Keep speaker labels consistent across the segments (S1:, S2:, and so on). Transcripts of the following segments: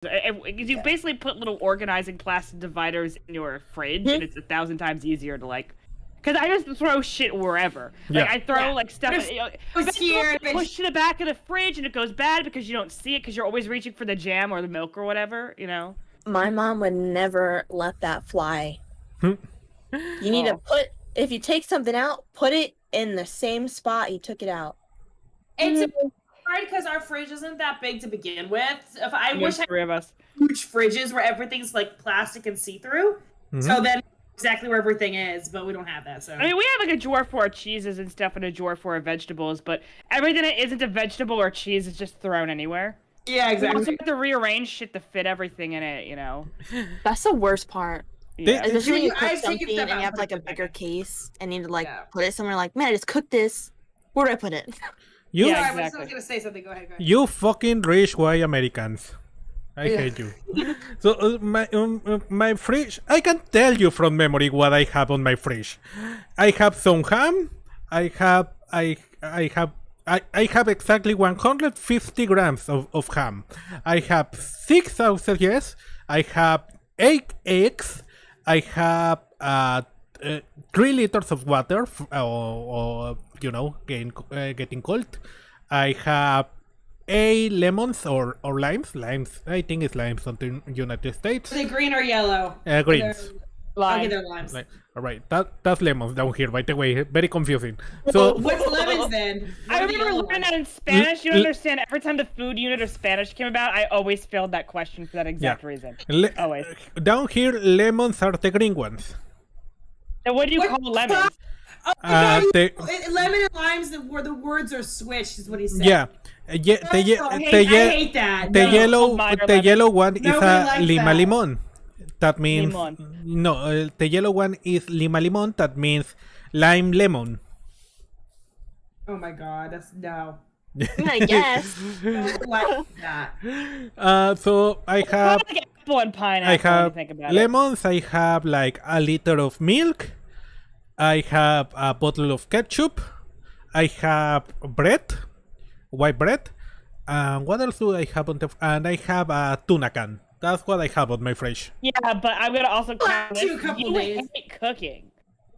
S1: You basically put little organizing plastic dividers in your fridge, and it's 1,000 times easier to like. Because I just throw shit wherever. Like I throw like stuff. Push to the back of the fridge, and it goes bad because you don't see it because you're always reaching for the jam or the milk or whatever. You know.
S2: My mom would never let that fly. You need to if you take something out, put it in the same spot you took it out.
S3: It's hard because our fridge isn't that big to begin with. I wish I
S1: three of us
S3: huge fridges where everything's like plastic and see-through. So then exactly where everything is, but we don't have that. So
S1: I mean, we have like a drawer for our cheeses and stuff and a drawer for our vegetables, but everything that isn't a vegetable or cheese is just thrown anywhere.
S3: Yeah, exactly.
S1: You also have to rearrange shit to fit everything in it, you know.
S2: That's the worst part.
S1: Yeah.
S2: Especially when you cook something and you have like a bigger case and you need to like put it somewhere. Like, man, I just cooked this. Where do I put it?
S3: I was gonna say something. Go ahead.
S4: You fucking rich white Americans. I hate you. So my fridge, I can tell you from memory what I have on my fridge. I have some ham. I have exactly 150 grams of ham. I have 6 sausages. I have 8 eggs. I have 3 liters of water, or you know, getting cold. I have 8 lemons or limes. Limes, I think it's limes on the United States.
S3: Are they green or yellow?
S4: Greens.
S3: Okay, they're limes.
S4: All right, that's lemons down here, by the way. Very confusing. So
S3: what's lemons then?
S1: I remember learning that in Spanish. You understand? Every time the food unit of Spanish came about, I always failed that question for that exact reason. Always.
S4: Down here, lemons are the green ones.
S1: So what do you call lemons?
S3: Oh my God, lemon and limes, where the words are switched, is what he said.
S4: Yeah.
S3: I hate that.
S4: The yellow one is a lima limon. That means the yellow one is lima limon. That means lime lemon.
S3: Oh my God, that's no.
S2: I guess.
S3: Like that.
S4: So I have
S1: apple and pineapple.
S4: I have
S1: think about
S4: lemons. I have like a liter of milk. I have a bottle of ketchup. I have bread, white bread. What else do I have on the? And I have a tuna can. That's what I have on my fridge.
S1: Yeah, but I'm gonna also count this. You hate cooking.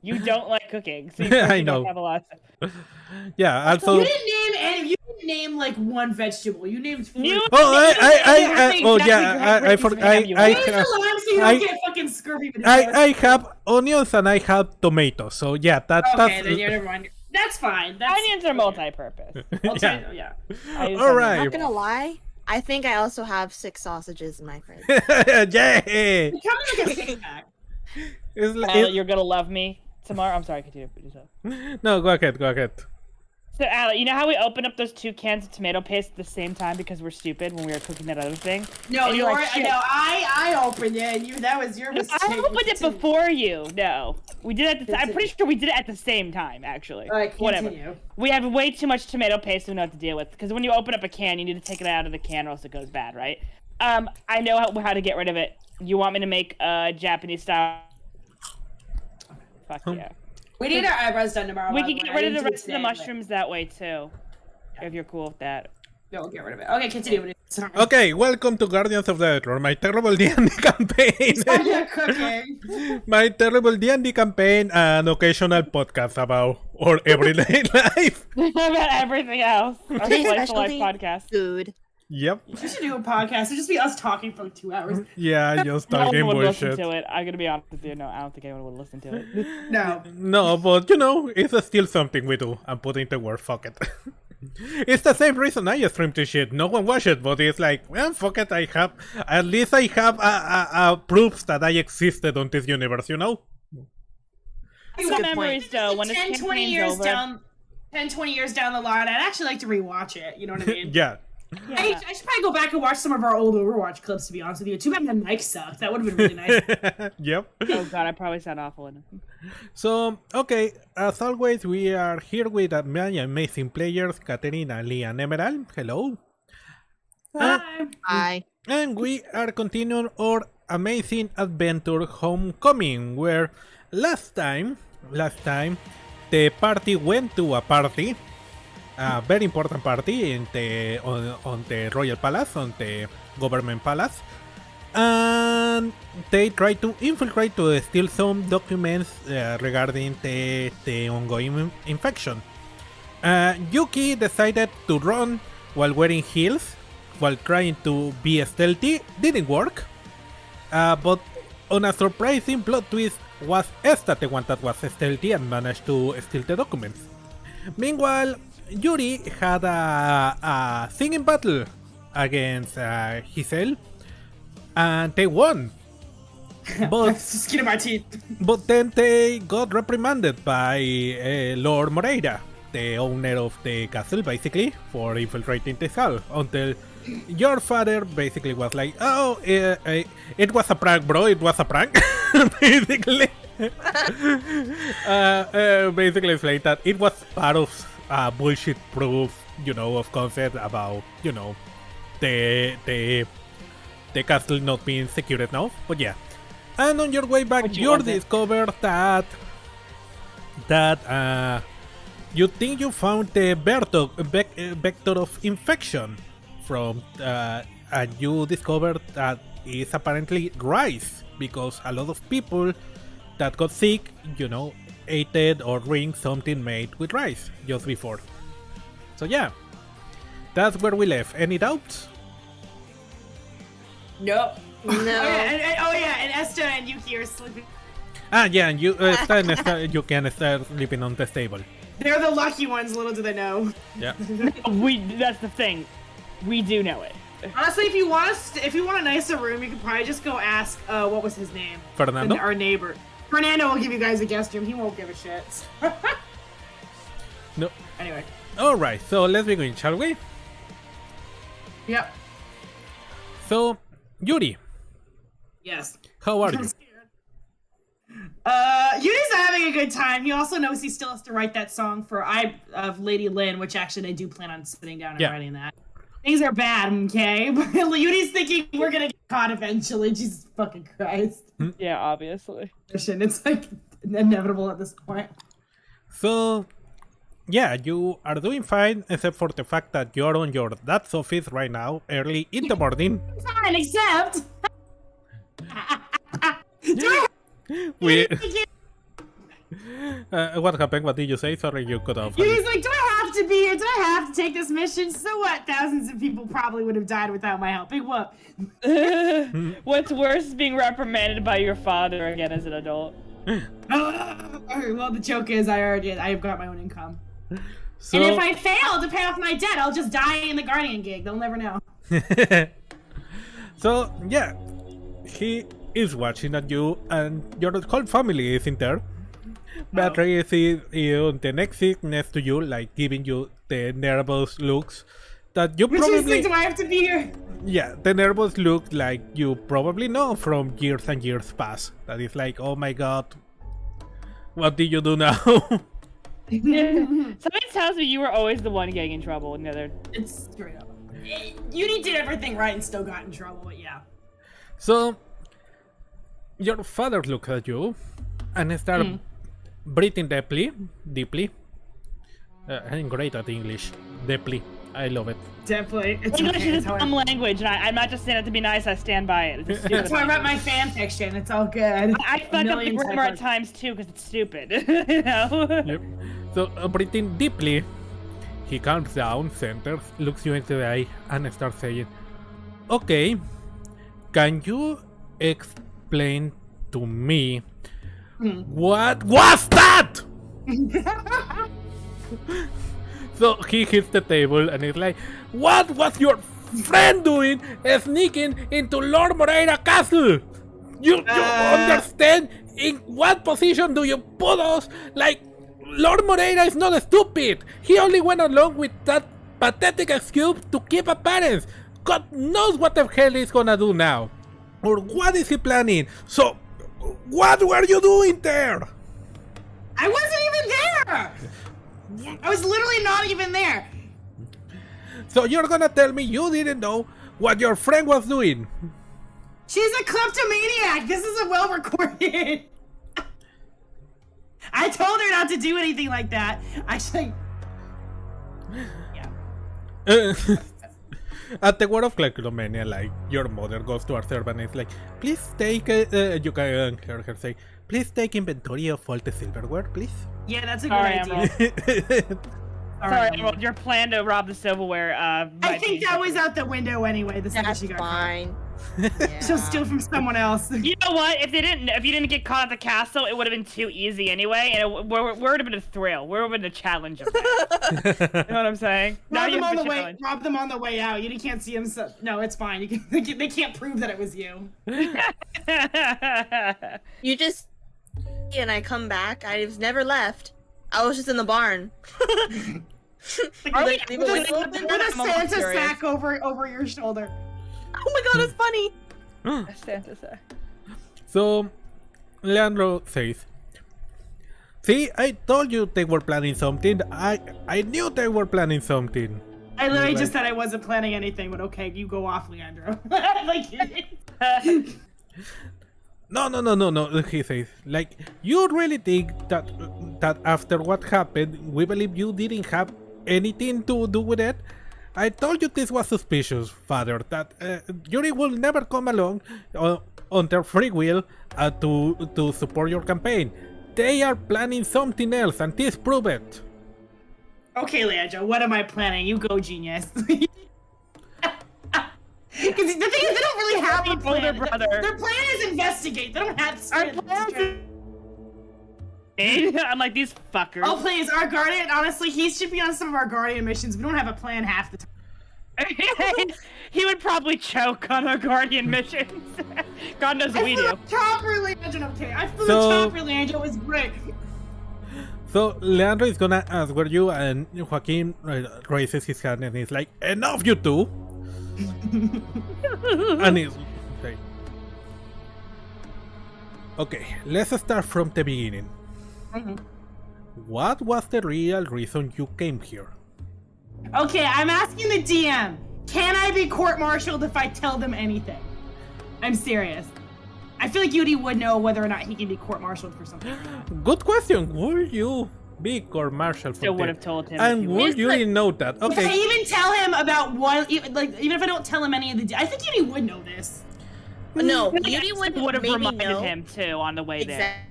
S1: You don't like cooking, so you
S4: I know.
S1: Don't have a lot of stuff.
S4: Yeah, also.
S3: You didn't name like one vegetable. You named four.
S4: I have onions and I have tomatoes. So yeah, that's
S3: then you're never mind. That's fine.
S1: Onions are multi-purpose.
S4: Yeah.
S2: All right. I'm not gonna lie. I think I also have 6 sausages in my fridge.
S4: Yeah.
S3: Becoming like a six-pack.
S1: You're gonna love me tomorrow. I'm sorry, continue.
S4: No, go ahead.
S1: So, Allie, you know how we opened up those 2 cans of tomato paste at the same time because we're stupid when we were cooking that other thing?
S3: No, I opened it. And that was your mistake.
S1: I opened it before you. No, we did it at the I'm pretty sure we did it at the same time, actually.
S3: All right,
S1: whatever.
S3: Continue.
S1: We have way too much tomato paste we know what to deal with because when you open up a can, you need to take it out of the can or else it goes bad, right? I know how to get rid of it. You want me to make a Japanese style? Fuck yeah.
S3: We need our eyebrows done tomorrow.
S1: We can get rid of the rest of the mushrooms that way too, if you're cool with that.
S3: No, we'll get rid of it. Okay, continue. Sorry.
S4: Okay, welcome to Guardians of the Deatror, my terrible D&D campaign. My terrible D&D campaign, an occasional podcast about our everyday life.
S1: About everything else. Our Slice of Life podcast.
S2: Food.
S4: Yep.
S3: We should do a podcast. It'd just be us talking for like 2 hours.
S4: Yeah, just talking
S1: no one would
S4: bullshit.
S1: listen to it. I'm gonna be honest with you. No, I don't think anyone would listen to it.
S3: No,
S4: but you know, it's still something we do. I'm putting the word fuck it. It's the same reason I stream this shit. No one watch it, but it's like, well, fuck it. At least I have proofs that I existed on this universe, you know?
S1: Some memories though, when
S3: 10, 20 years over. 10, 20 years down the line, I'd actually like to rewatch it. You know what I mean?
S4: Yeah.
S3: I should probably go back and watch some of our old Overwatch clips, to be honest with you. Too bad the mic sucked. That would have been really nice.
S4: Yep.
S1: Oh god, I probably sound awful in it.
S4: So, okay, as always, we are here with my amazing players, Katerina, Lee, and Emerald. Hello.
S3: Hi.
S2: Hi.
S4: And we are continuing our amazing adventure Homecoming, where last time, the party went to a party. A very important party on the Royal Palace, on the government palace, and they try to infiltrate to steal some documents regarding the ongoing infection. Yuki decided to run while wearing heels, while trying to be stealthy. Didn't work, but on a surprising plot twist, was Esta the one that was stealthy and managed to steal the documents. Meanwhile, Yuri had a singing battle against Giselle, and they won. But
S3: skin of my teeth.
S4: But then they got reprimanded by Lord Moreira, the owner of the castle, basically, for infiltrating the hall, until your father basically was like, oh, it was a prank, bro, it was a prank, basically. Basically it's like that it was part of bullshit proof, of concept about, the castle not being secured enough, but yeah. And on your way back, you discovered that you think you found the vector of infection from, and you discovered that it's apparently rice, because a lot of people that got sick, ate it or drank something made with rice just before. So yeah, that's where we left. Any doubts?
S3: Nope.
S2: No.
S3: And Esta and Yuki are sleeping.
S4: Yeah, and you you can start sleeping on the table.
S3: They're the lucky ones, little do they know.
S4: Yeah.
S1: That's the thing. We do know it.
S3: Honestly, if you want a nicer room, you could probably just go ask what was his name?
S4: Fernando?
S3: Our neighbor. Fernando will give you guys a guest room. He won't give a shit.
S4: No.
S3: Anyway.
S4: Alright, so let's begin, shall we?
S3: Yep.
S4: So, Yuri,
S3: Yes.
S4: how are you?
S3: I'm scared. Yuri's having a good time. He also knows he still has to write that song for of Lady Lynn, which actually I do plan on sitting down and writing that. Things are bad, okay? But Yuri's thinking we're gonna get caught eventually. Jesus fucking Christ.
S1: Yeah, obviously.
S3: It's like inevitable at this point.
S4: So, yeah, you are doing fine, except for the fact that you're on your dad's office right now, early in the morning.
S3: Fine, except...
S4: What happened? What did you say? Sorry, you cut off.
S3: He's like, do I have to be here? Do I have to take this mission? So what? Thousands of people probably would have died without my help. Big whoop.
S1: What's worse is being reprimanded by your father again as an adult.
S3: Well, the joke is I've got my own income.
S4: So,
S3: and if I fail to pay off my debt, I'll just die in the Guardian gig. They'll never know.
S4: So, yeah, he is watching at you, and your whole family is in there. Battery is on the next seat next to you, like giving you the nervous looks that you probably...
S3: do I have to be here?
S4: Yeah, the nervous look like you probably know from years and years past. That is like, oh my god, what did you do now?
S1: Something tells me you were always the one getting in trouble in the other.
S3: It's straight up. Uni did everything right and still got in trouble, but yeah.
S4: So, your father looks at you and starts breathing deeply. I'm great at English. Deeply. I love it.
S3: Definitely. It's
S1: English
S3: okay.
S1: is a dumb language, and I'm not just saying it to be nice, I stand by it. It's
S3: That's why I wrote my fan fiction. It's all good.
S1: I fuck up the grammar at times too, because it's stupid. You know?
S4: Yep. So, breathing deeply, he calms down, centers, looks you into the eye, and starts saying, okay, can you explain to me what was that? So he hits the table and is like, what was your friend doing sneaking into Lord Moreira Castle? You understand in what position do you put us? Like, Lord Moreira is not stupid. He only went along with that pathetic excuse to keep appearance. God knows what the hell he's gonna do now. Or what is he planning? So, what were you doing there?
S3: I wasn't even there! I was literally not even there.
S4: So you're gonna tell me you didn't know what your friend was doing?
S3: She's a kleptomaniac. This isn't well recorded. I told her not to do anything like that. Actually, yeah.
S4: At the word of Kleptomania, like, your mother goes to our servant and is like, please take, you can hear her say, please take inventory of all the silverware, please.
S3: Yeah, that's a good idea.
S1: Sorry, Emerald, your plan to rob the silverware.
S3: I think that was out the window anyway. The second she got
S2: fine.
S3: Yeah. She'll steal from someone else.
S1: You know what? If you didn't get caught at the castle, it would have been too easy anyway, and it would have been a thrill. Would have been a challenge of that. You know what I'm saying?
S3: Rob them on the way out. You can't see them. So, no, it's fine. They can't prove that it was you.
S2: You just and I come back. I was never left. I was just in the barn.
S3: With a Santa sack over your shoulder.
S2: Oh my god, it's funny.
S1: A Santa sack.
S4: So, Leandro says, see, I told you they were planning something. I knew they were planning something.
S3: I literally just said I wasn't planning anything, but okay, you go off, Leandro.
S4: No, he says, like, you really think that after what happened, we believe you didn't have anything to do with it? I told you this was suspicious, Father, that Yuri will never come along on their free will to support your campaign. They are planning something else, and this proves it.
S3: Okay, Leandro, what am I planning? You go, genius. Because the thing is, they don't really have a plan. Their plan is investigate. They don't have
S1: I'm like, these fuckers.
S3: Oh, please, our Guardian, honestly, he should be on some of our Guardian missions. We don't have a plan half the time.
S1: He would probably choke on our Guardian missions. God knows we do.
S3: I flew the chopper, Leandro. It was great.
S4: So, Leandro is gonna ask where you, and Joaquin raises his hand and he's like, enough, you two! And he's like, okay, let's start from the beginning. What was the real reason you came here?
S3: Okay, I'm asking the DM. Can I be court-martialed if I tell them anything? I'm serious. I feel like Yuri would know whether or not he can be court-martialed for something.
S4: Good question. Would you be court-martialed for
S1: Still would have told him.
S4: And would Yuri know that? Okay.
S3: If I even tell him about what, even if I don't tell him any of the, I think Yuri would know this.
S2: No, Yuri would
S1: have reminded him too on the way there.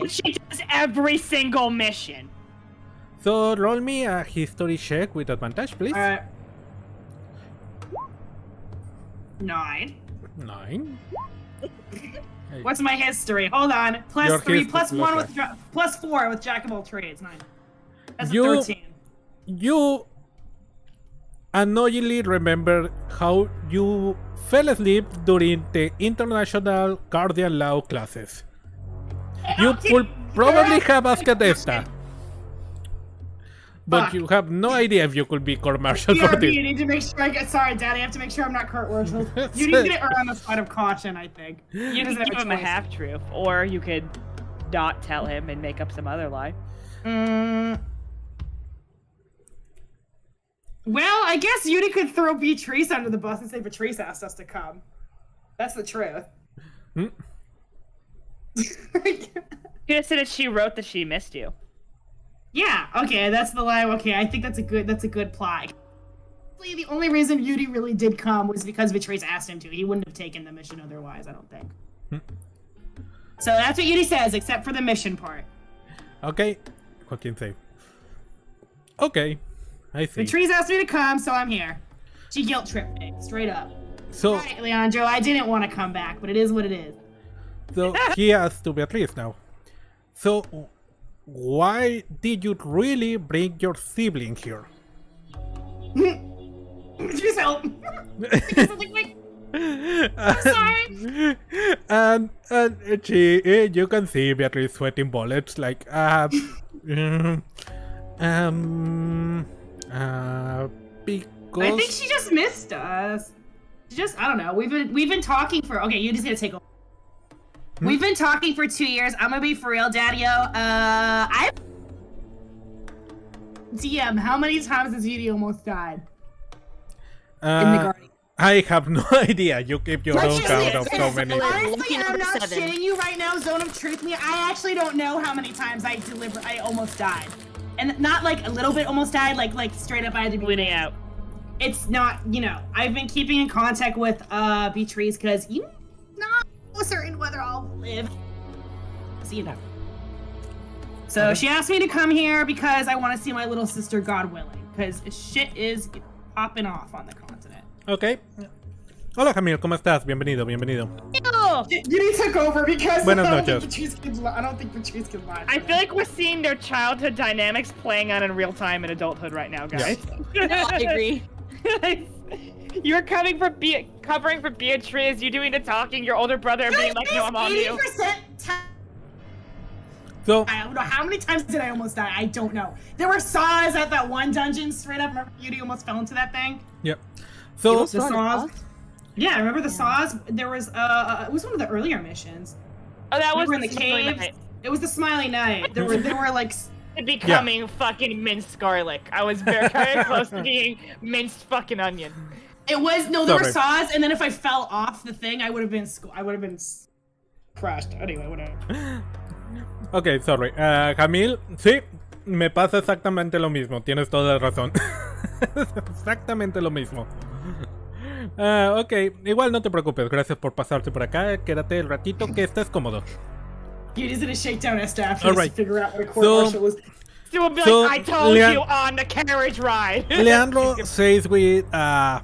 S1: She does every single mission.
S4: So roll me a history check with advantage, please.
S3: Alright. 9.
S4: 9.
S3: What's my history? Hold on. Plus
S4: Your
S3: 3, plus 1 with plus 4 with Jack of all trades. 9. That's a 13.
S4: You annoyingly remember how you fell asleep during the International Guardian Law classes. You would probably have asked Esta. But you have no idea if you could be court-martialed for this.
S3: You need to make sure I get. Sorry, Daddy. I have to make sure I'm not court-martialed. You need to get on the side of caution, I think.
S1: You can give him a half-truth, or you could not tell him and make up some other lie.
S3: Well, I guess Yuri could throw Beatrice under the bus and say Beatrice asked us to come. That's the truth.
S1: You said that she wrote that she missed you.
S3: Yeah, okay, that's the lie. Okay, I think that's a good plot. The only reason Yuri really did come was because Beatrice asked him to. He wouldn't have taken the mission otherwise, I don't think. So that's what Yuri says, except for the mission part.
S4: Okay, what can you say? Okay, I see.
S3: Beatrice asked me to come, so I'm here. She guilt tripped me, straight up.
S4: So,
S3: right, Leandro, I didn't want to come back, but it is what it is.
S4: So he has to Beatrice now. So, why did you really bring your sibling here?
S3: Just help. Sorry.
S4: And you can see Beatrice sweating bullets like because
S3: I think she just missed us. I don't know. We've been talking for. Okay, you just gotta take over. We've been talking for 2 years. I'm gonna be for real, Daddy-o. DM, how many times has Yuri almost died? In the Guardian.
S4: I have no idea. You keep your own count of so many.
S3: Honestly, I'm not shitting you right now. Zone of Truth me. I actually don't know how many times I almost died, and not like a little bit almost died. Like straight up, I had to be
S1: bleeding out.
S3: it's not, I've been keeping in contact with Beatrice because you're not certain whether I'll live. So So she asked me to come here because I want to see my little sister, God willing, because shit is popping off on the continent.
S4: Okay. Hola, Jamil, ¿cómo estás? Bienvenido, bienvenido.
S3: You took over because
S4: Buenas
S3: I
S4: noches.
S3: don't think Patrice can lie.
S1: I feel like we're seeing their childhood dynamics playing out in real time in adulthood right now, guys.
S2: No, I agree.
S1: You're covering for Beatrice, you doing the talking, your older brother being like, no, I'm on you.
S3: 80%
S4: So,
S3: I don't know how many times did I almost die. I don't know. There were saws at that one dungeon straight up. Remember, Yuri almost fell into that thing.
S4: yeah. So,
S3: The saws. Yeah, I remember the saws. There was it was one of the earlier missions.
S1: Oh, that was
S3: We were in the
S1: Smiley
S3: caves.
S1: Night.
S3: It was the Smiley Night. There were like.
S1: Becoming fucking minced garlic. I was very, very close to being minced fucking onion.
S3: It was there were
S4: Sorry.
S3: saws, and then if I fell off the thing, I would have been crushed. Anyway, whatever.
S4: ok, sorry. Jamil, sí, me pasa exactamente lo mismo. Tienes toda la razón. Exactamente lo mismo. Ok, igual no te preocupes. Gracias por pasarte por acá. Quédate el ratito que estés cómodo.
S3: You just gonna shake down Esther after
S4: All
S3: to
S4: right.
S3: figure out what a court martial was.
S1: She would be
S4: So,
S1: like, I told
S4: Leon-
S1: you on the carriage ride.
S4: Leandro says with a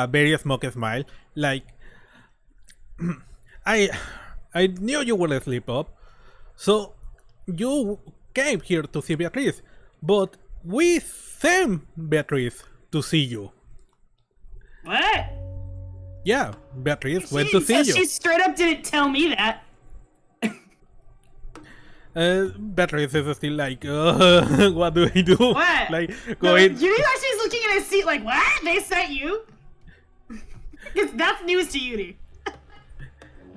S4: very smug smile, like, I knew you would sleep up, so you came here to see Beatrice, but we sent Beatrice to see you.
S3: What?
S4: Yeah, Beatrice went to see
S3: She
S4: you.
S3: straight up didn't tell me that.
S4: Beatrice is still like, what do I do?
S3: What?
S4: Like,
S3: No,
S4: going.
S3: Yuri actually is looking at his seat like, what? They sent you? Because that's news to Yuri.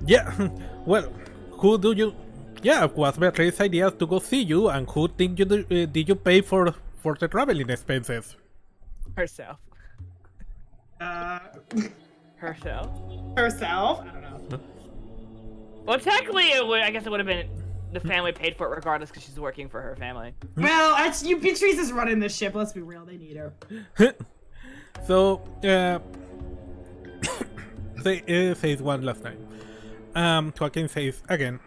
S4: Yeah, well, who do you? Yeah, it was Beatrice's idea to go see you, and who think you did you pay for the traveling expenses?
S1: Herself.
S3: Herself? I don't know.
S1: Well, technically, I guess it would have been the family paid for it regardless because she's working for her family.
S3: Well, Beatrice is running this ship. Let's be real. They need her.
S4: So, says one last time. Joaquin says again.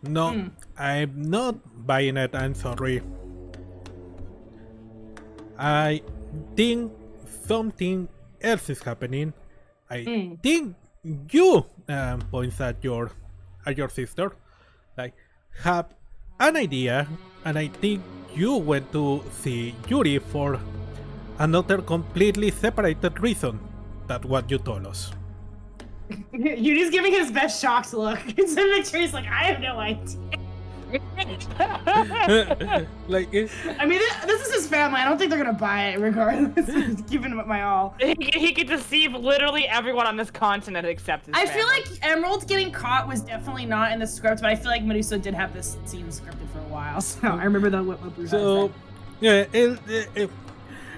S4: No, I'm not buying it. I'm sorry. I think something else is happening. I think you points at your sister, like, have an idea, and I think you went to see Yuri for another completely separated reason than what you told us.
S3: Yuri's giving his best shocked look. It's Beatrice like, I have no idea.
S4: Like,
S3: I mean, this is his family. I don't think they're gonna buy it regardless. He's giving him my all.
S1: He could deceive literally everyone on this continent except his
S3: I
S1: family.
S3: feel like Emerald getting caught was definitely not in the script, but I feel like Meduso did have this scene scripted for a while. So I remember what Bruce
S4: so,
S3: said.
S4: yeah,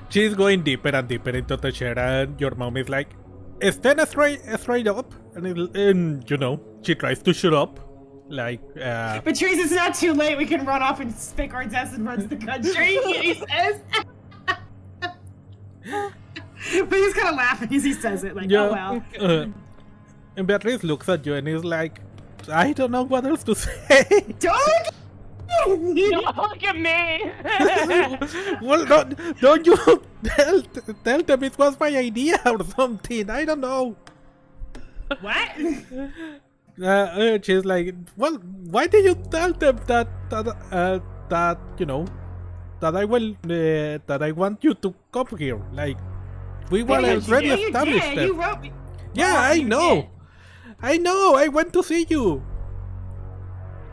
S4: she's going deeper and deeper into the chair, and your mom is like, stand straight up, and she tries to shut up, like,
S3: Patrice, it's not too late. We can run off and fake our deaths and run to the country, he says. But he's kind of laughing as he says it, like, oh well.
S4: And Beatrice looks at you and is like, I don't know what else to say.
S3: Don't!
S1: Don't look at me!
S4: Well, don't you tell them it was my idea or something. I don't know.
S3: What?
S4: She's like, well, why did you tell them that I want you to come here? Like, we were already established.
S3: You wrote me.
S4: Yeah,
S3: Oh,
S4: I
S3: you
S4: know.
S3: did.
S4: I know. I went to see you.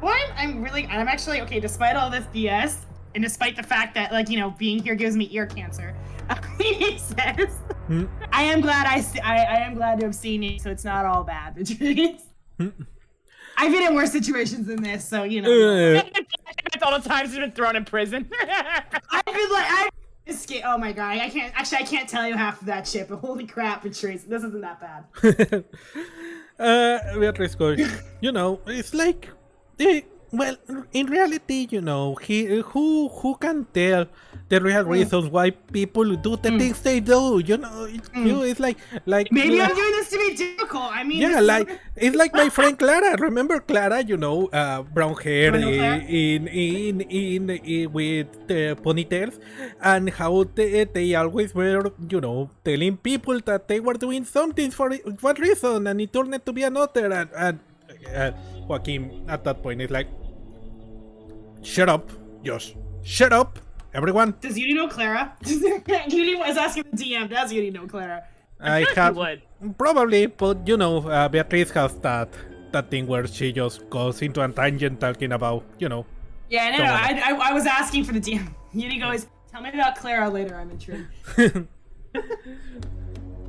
S3: Well, I'm actually, okay, despite all this BS, and despite the fact that, like, being here gives me ear cancer, he says, I am glad I am glad to have seen you, so it's not all bad, Patrice. I've been in worse situations than this, so,
S1: That's all the times he's been thrown in prison.
S3: I've been like, oh my god, I can't tell you half of that shit, but holy crap, Patrice, this isn't that bad.
S4: Beatrice goes, it's like, Well, in reality, you know, who can tell the real reasons why people do the things they do? You know, it's like
S3: maybe I'm doing this to be difficult. I mean,
S4: yeah, it's like my friend Clara. Remember Clara? You know, brown hair in with ponytails, and how they always were, you know, telling people that they were doing something for one reason, and it turned out to be another, and Joaquin at that point is like, shut up, Josh, shut up, everyone.
S3: Does Yudi know Clara? Yudi was asking the DM, does Yudi know Clara?
S4: I have probably, but you know, Beatriz has that thing where she just goes into a tangent talking about, you know.
S3: Yeah, no, I was asking for the DM. Yudi goes, tell me about Clara later, I'm intrigued.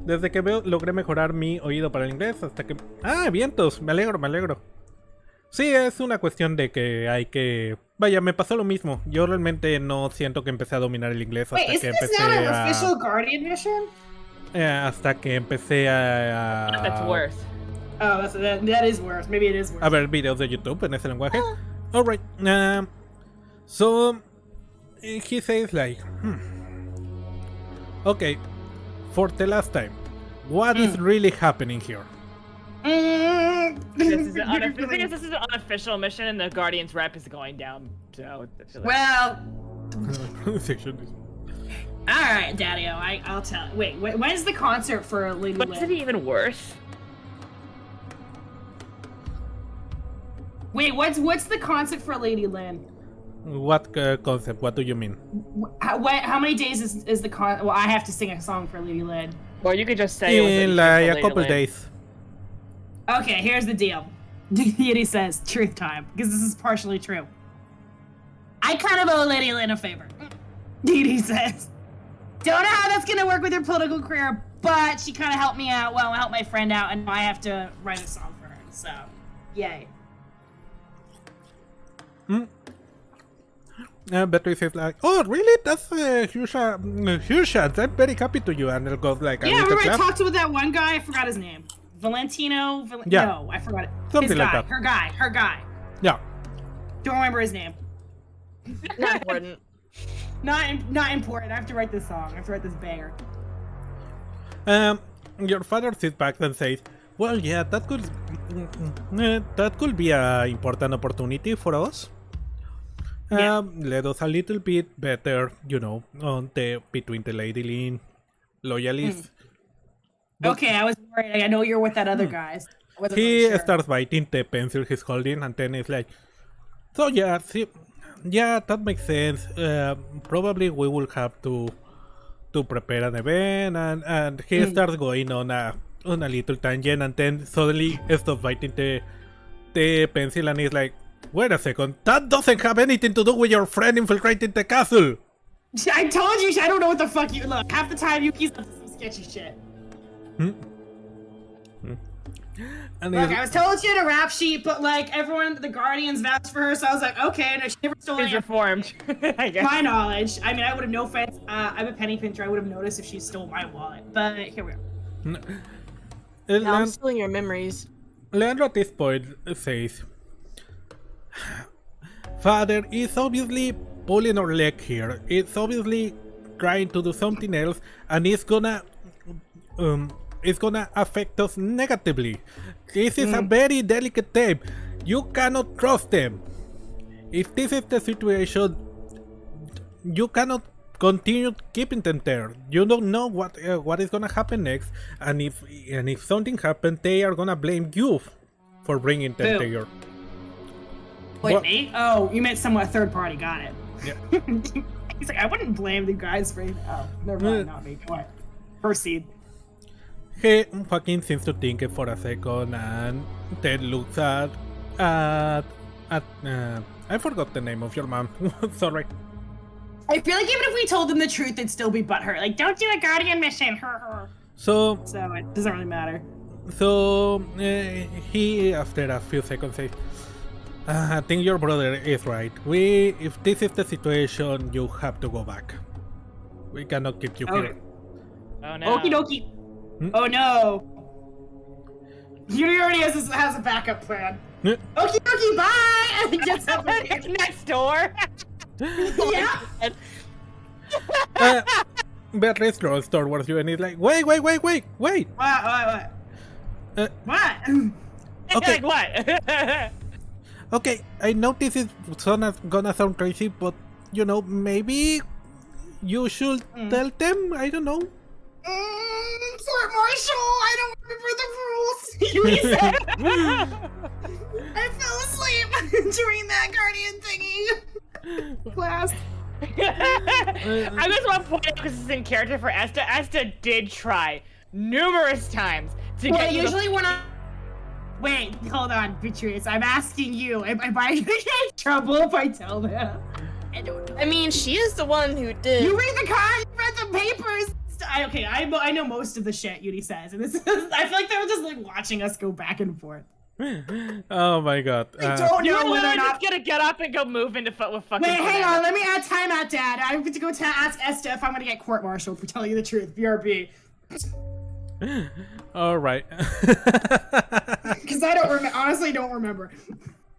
S4: Desde que logré mejorar mi oído para el inglés hasta que... Ah, vientos, me alegro. Sí, es una cuestión de que hay que... Vaya, me pasó lo mismo. Yo realmente no siento que empecé a dominar el inglés hasta que empecé a...
S3: official Guardian mission?
S4: Hasta que empecé a...
S1: That's worse.
S3: Oh, that is worse. Maybe it is worse.
S4: A ver videos de YouTube en ese lenguaje. Alright. So, he says like... Okay, for the last time, what is really happening here?
S1: This is an unofficial mission, and the Guardian's rep is going down. So,
S3: well, all right, Daddy-O, I'll tell. Wait, when's the concert for Lady Lynn?
S1: But is it even worse?
S3: Wait, what's the concert for Lady Lynn?
S4: What concept? What do you mean?
S3: How many days is the con? Well, I have to sing a song for Lady Lynn.
S1: Well, you could just say
S4: in like a couple days.
S3: Okay, here's the deal. Divinity says truth time, because this is partially true. I kind of owe Lady Lynn a favor. Divinity says, don't know how that's gonna work with her political career, but she kind of helped me out. Well, helped my friend out, and I have to write a song for her. So, yay.
S4: Beatrice is like, oh, really? That's huge chance. I'm very happy to you. And it goes like,
S3: yeah, remember I talked with that one guy? I forgot his name. Valentino?
S4: Yeah.
S3: No, I forgot it.
S4: Something
S3: his
S4: like
S3: guy.
S4: that.
S3: Her guy.
S4: Yeah.
S3: Don't remember his name.
S1: Not important.
S3: Not important. I have to write this song. I have to write this banger.
S4: Your father sits back and says, well, yeah, that could be an important opportunity for us. Let us a little bit better, you know, on between the Lady Lynn loyalists.
S3: Okay, I was worried. I know you're with that other guy.
S4: He starts biting the pencil he's holding, and then it's like, so yeah, that makes sense. Probably we will have to prepare an event, and he starts going on a little tangent, and then suddenly stops biting the pencil, and he's like, wait a second, that doesn't have anything to do with your friend infiltrating the castle.
S3: I told you, I don't know what the fuck you look. Half the time you keep some sketchy shit.
S4: And
S3: look, I was told she had a rap sheet, but like everyone, the Guardians vouched for her, so I was like, okay, no, she never stole any.
S1: She's reformed. I guess.
S3: My knowledge. I mean, I would have no offense. I'm a penny pincher. I would have noticed if she stole my wallet, but here we are.
S2: Now I'm stealing your memories.
S4: Leandro at this point says, Father is obviously pulling our leg here. It's obviously trying to do something else, and it's gonna affect us negatively. This is a very delicate time. You cannot trust them. If this is the situation, you cannot continue keeping them there. You don't know what is gonna happen next, and if something happens, they are gonna blame you for bringing them there.
S3: Wait, me? Oh, you meant somewhat third party. Got it.
S4: Yeah.
S3: He's like, I wouldn't blame the guys for. Oh, never mind, not me. Go ahead. Proceed.
S4: He fucking seems to think it for a second, and then looks at I forgot the name of your mom. Sorry.
S3: I feel like even if we told them the truth, they'd still be butthurt. Like, don't do a Guardian mission.
S4: So
S3: it doesn't really matter.
S4: So he, after a few seconds, says, I think your brother is right. If this is the situation, you have to go back. We cannot keep you here.
S1: Oh no.
S3: Okie dokie. Oh no. Yuri already has a backup plan. Okay, bye. Gets up and leaves.
S1: Next door.
S3: Yeah.
S4: Beatrice draws towards you and he's like, wait.
S3: What?
S4: Okay.
S1: Like what?
S4: Okay, I know this is gonna sound crazy, but you know, maybe you should tell them. I don't know.
S3: Court martial. I don't remember the rules. You said. I fell asleep during that guardian thingy class.
S1: I just want to point out because this is in character for Esta. Esta did try numerous times to get.
S3: Usually when I. Wait, hold on, Beatrice. I'm asking you. Am I gonna get in trouble if I tell them?
S2: I don't know. I mean, she is the one who did.
S3: You read the card. You read the papers. I know most of the shit Yuri says, and this is. I feel like they were just like watching us go back and forth.
S4: Oh my god.
S3: I don't know
S1: You're
S3: whether or
S1: just
S3: not.
S1: gonna get up and go move into with fucking.
S3: Wait, hang on. Let me add time out, Dad. I have to go ask Esta if I'm gonna get court-martialed for telling you the truth. BRB.
S4: All right.
S3: Because I don't remember. Honestly, don't remember.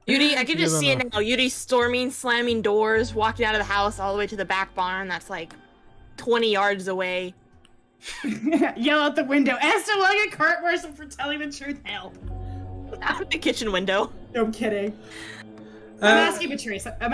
S2: Yuri, I can
S4: You
S2: just
S4: don't
S2: see
S4: know.
S2: it now. Yuri storming, slamming doors, walking out of the house all the way to the back barn. That's like 20 yards away.
S3: Yell out the window. Esta, will I get court-martialed for telling the truth? Hell.
S2: Out the kitchen window.
S3: No, I'm kidding. I'm asking Patrice. I'm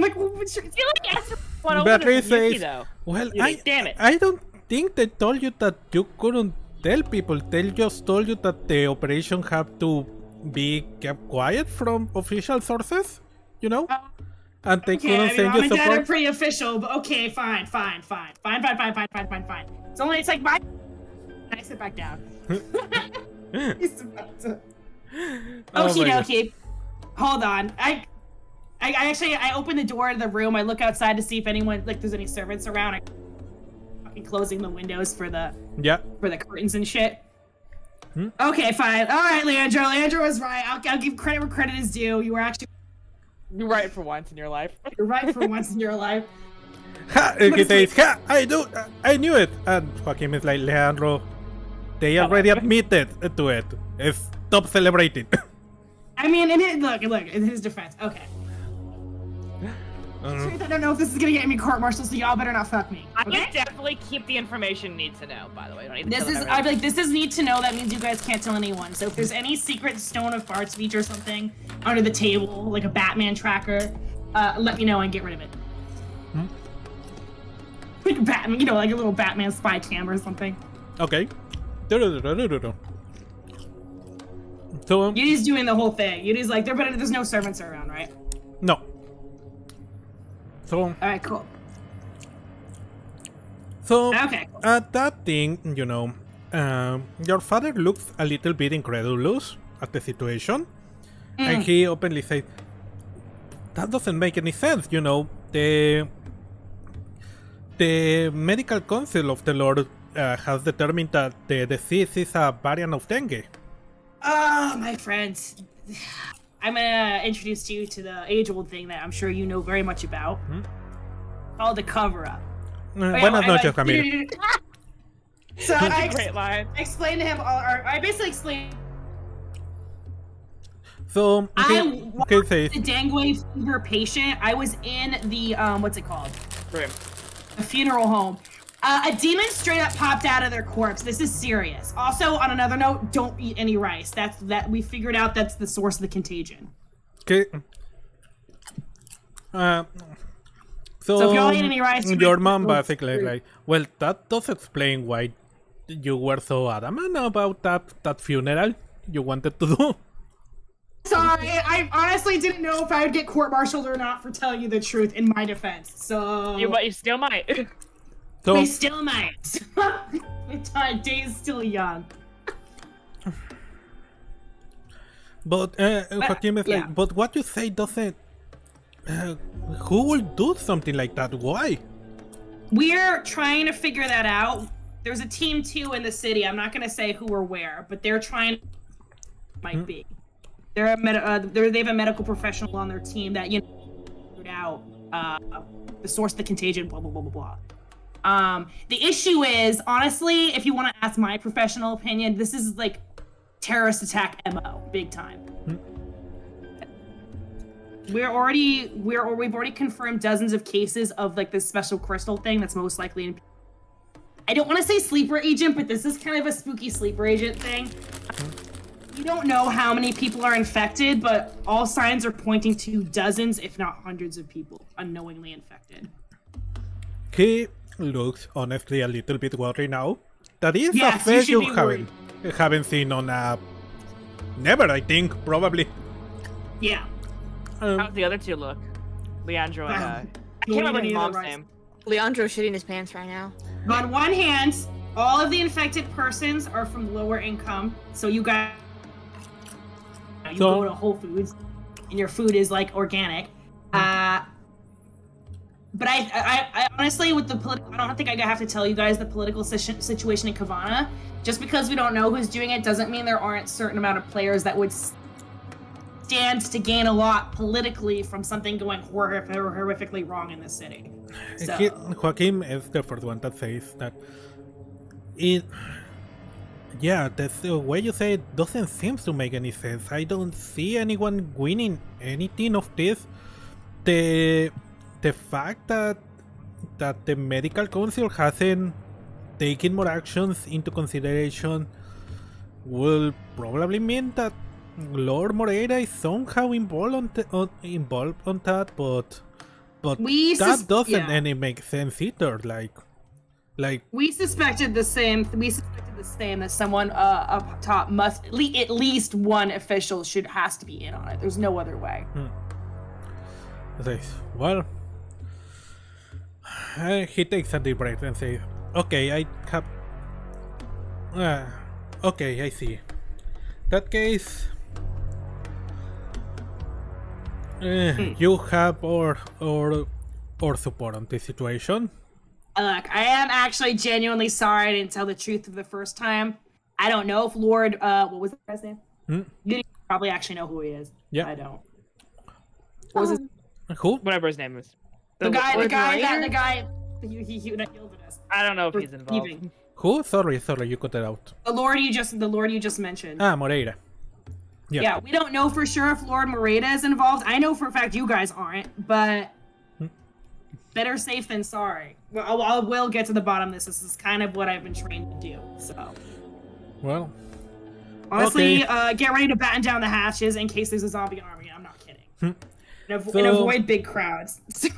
S3: like, well, Patrice.
S1: I feel like Esta went over
S4: Beatrice
S1: to Yuki,
S4: says,
S1: though.
S4: well,
S1: Yuki, damn it.
S4: I don't think they told you that you couldn't tell people. They just told you that the operation had to be kept quiet from official sources, you know? And they
S3: Okay,
S4: couldn't send
S3: Mom
S4: you
S3: and Dad are
S4: support.
S3: pretty official, but okay, fine. It's like my. I sit back down. He's about to.
S4: Oh
S3: Okie
S4: my God.
S3: dokie. Hold on. I actually open the door to the room. I look outside to see if anyone there's any servants around. I'm fucking closing the windows for the
S4: Yeah.
S3: curtains and shit. Okay, fine. All right, Leandro. Leandro was right. I'll give credit where credit is due. You were actually
S1: You're right for once in your life.
S3: you're right for once in your life.
S4: Ha! He says, ha! I knew it! And Joaquin is like, Leandro, they already admitted to it. Stop celebrating.
S3: I mean, look, in his defense. Okay. Truth, I don't know if this is gonna get me court-martialed, so y'all better not fuck me.
S1: I
S3: Okay?
S1: would definitely keep the information you need to know, by the way. You don't need to
S3: This
S1: tell them
S3: is,
S1: everything.
S3: I'd be like, this is need to know. That means you guys can't tell anyone. So if there's any secret stone of farts feature or something under the table, like a Batman tracker, let me know and get rid of it. Like Batman, like a little Batman spy cam or something.
S4: Okay. So,
S3: Yudi's doing the whole thing. Yudi's like, there's no servants around, right?
S4: no. So,
S3: All right, cool. Okay.
S4: At that thing, your father looks a little bit incredulous at the situation, and he openly says, that doesn't make any sense, the medical council of the Lord has determined that the disease is a variant of dengue.
S3: Oh, my friends. I'm gonna introduce you to the age-old thing that I'm sure you know very much about. Called the cover-up.
S4: Buenas noches, Camilo.
S3: So
S1: That's a great line.
S3: I explained to him, I basically explained.
S4: So,
S3: I
S4: okay, says,
S3: the dengue fever patient. I was in the what's it called?
S1: Room.
S3: A funeral home. A demon straight up popped out of their corpse. This is serious. Also, on another note, don't eat any rice. That we figured out that's the source of the contagion.
S4: okay. So
S3: if y'all eat any rice,
S4: your mom basically like, well, that does explain why you were so adamant about that funeral you wanted to do.
S3: Sorry, I honestly didn't know if I would get court-martialed or not for telling you the truth in my defense. So
S1: But you still might.
S4: So,
S3: we still might. My day's still young.
S4: but Joaquin is
S3: yeah.
S4: like, but what you say doesn't. Who will do something like that? Why?
S3: We're trying to figure that out. There's a team 2 in the city. I'm not gonna say who or where, but they're trying. Might be. They have a medical professional on their team that figured out the source of the contagion. Blah blah blah blah blah. The issue is, honestly, if you want to ask my professional opinion, this is like terrorist attack MO, big time. we've already confirmed dozens of cases of like this special crystal thing that's most likely in. I don't want to say sleeper agent, but this is kind of a spooky sleeper agent thing. We don't know how many people are infected, but all signs are pointing to dozens, if not hundreds of people unknowingly infected.
S4: He looks honestly a little bit worried now. That is
S3: Yes,
S4: a face
S3: you
S4: you
S3: should be worried.
S4: haven't seen on a never, I think, probably.
S3: Yeah.
S1: How's the other two look? Leandro and I can't remember his mom's name.
S2: Leandro's shitting his pants right now.
S3: On one hand, all of the infected persons are from lower income, so you guys go to Whole Foods, and your food is like organic. But I honestly, with the political, I don't think I have to tell you guys the political situation in Kavana. Just because we don't know who's doing it doesn't mean there aren't a certain amount of players that would stand to gain a lot politically from something going horrifically wrong in the city. So.
S4: Joaquin is the first one that says that that's the way you say it doesn't seem to make any sense. I don't see anyone winning anything of this. The fact that the medical council hasn't taken more actions into consideration will probably mean that Lord Moreira is somehow involved on that, but that doesn't any make sense either. Like
S3: we suspected the same. That someone up top must at least one official has to be in on it. There's no other way.
S4: Well, he takes a deep breath and says, "Okay, I have. Okay, I see. That case." You have our support on this situation.
S3: Look, I am actually genuinely sorry I didn't tell the truth for the first time. I don't know if Lord, what was the guy's name? You probably actually know who he is.
S4: Yeah.
S3: I don't. What was his?
S4: Who?
S1: Whatever his name is.
S3: The guy that yielded us.
S1: I don't know if he's involved.
S3: Thieving.
S4: Who? Sorry, you cut it out.
S3: The Lord you just mentioned.
S4: Moreira.
S3: Yeah, we don't know for sure if Lord Moreira is involved. I know for a fact you guys aren't, but better safe than sorry. Well, I will get to the bottom of this. This is kind of what I've been trained to do. So,
S4: well,
S3: honestly, get ready to batten down the hatches in case there's a zombie army. I'm not kidding. And avoid big crowds. So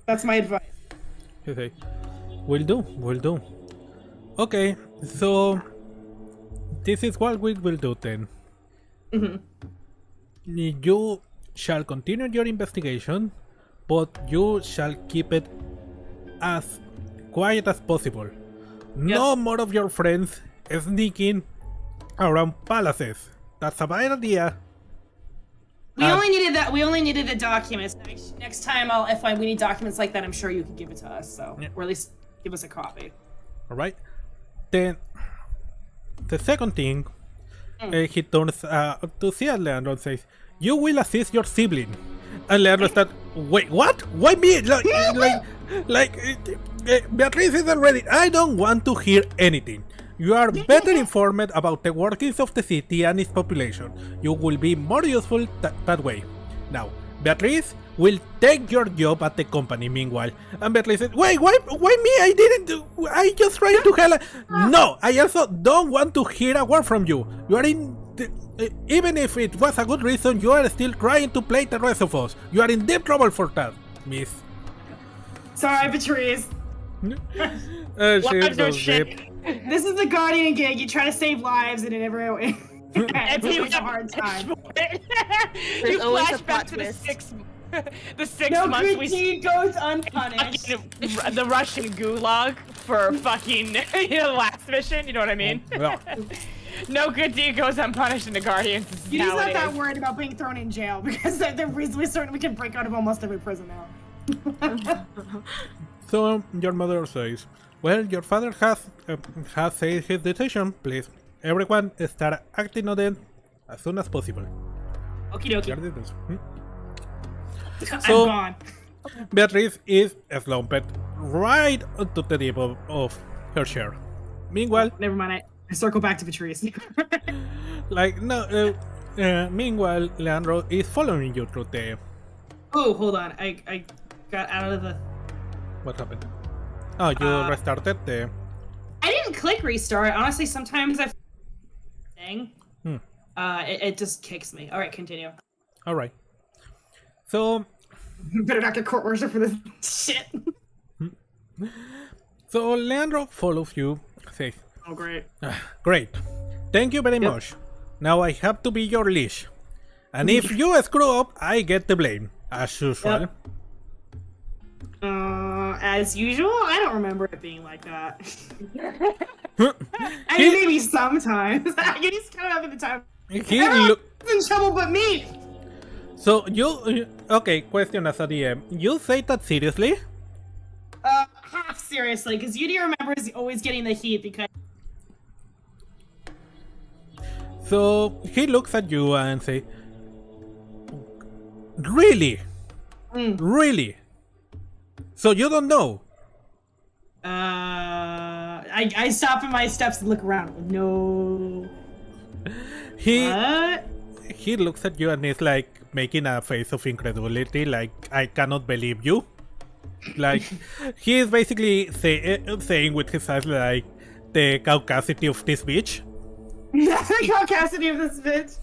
S3: that's my advice.
S4: Okay, will do. Okay, so this is what we will do then. You shall continue your investigation, but you shall keep it as quiet as possible. No more of your friends sneaking around palaces. That's a bad idea.
S3: We only needed the documents. Next time, if we need documents like that, I'm sure you can give it to us. So, or at least give us a copy.
S4: All right. Then the second thing. He turns to see Leandro and says, "You will assist your sibling." And Leandro said, "Wait, what? Why me? Beatriz isn't ready. I don't want to hear anything. You are better informed about the workings of the city and its population. You will be more useful that way. Now, Beatriz will take your job at the company meanwhile." And Beatriz said, "Wait, why me? I just tried to help." "No, I also don't want to hear a word from you. You are even if it was a good reason, you are still trying to play the rest of us. You are in deep trouble for that, miss."
S3: Sorry, Patrice. This is the Guardian gig. You try to save lives and it never it's a hard time.
S1: You flash back to the 6 months
S3: good deed goes unpunished.
S1: The Russian gulag for fucking last mission, you know what I mean?
S4: Yeah.
S1: No good deed goes unpunished in the Guardians.
S3: He's not that worried about being thrown in jail because we certainly can break out of almost every prison now.
S4: So your mother says, "Well, your father has said his decision. Please, everyone start acting on it as soon as possible."
S3: Okie dokie.
S4: So,
S3: I'm gone.
S4: Beatriz is slumped right to the tip of her chair. Meanwhile,
S3: never mind. I circle back to Patrice.
S4: meanwhile, Leandro is following you through
S3: Oh, hold on. I got out of the...
S4: What happened? Oh, you restarted the...
S3: I didn't click restart. Honestly, sometimes I... Thing. It just kicks me. All right, continue.
S4: All right. So...
S3: Better not get court martial for this shit.
S4: So Leandro follows you, says,
S3: Oh, great.
S4: Great. Thank you very much. Now I have to be your leash. And if you screw up, I get the blame, as usual.
S3: Yep. As usual? I don't remember it being like that. I mean, maybe sometimes. He's kind of having the time. Everyone's in trouble but me!
S4: So you... Okay, question as a DM. You say that seriously?
S3: Half seriously, because Yudi remembers always getting the heat because...
S4: So he looks at you and say, Really? Really? So you don't know?
S3: I stop in my steps and look around. No. What?
S4: He looks at you and is like making a face of incredulity, like, I cannot believe you. Like, he is basically saying with his eyes, like, the caucasity of this bitch.
S3: The caucasity of this bitch.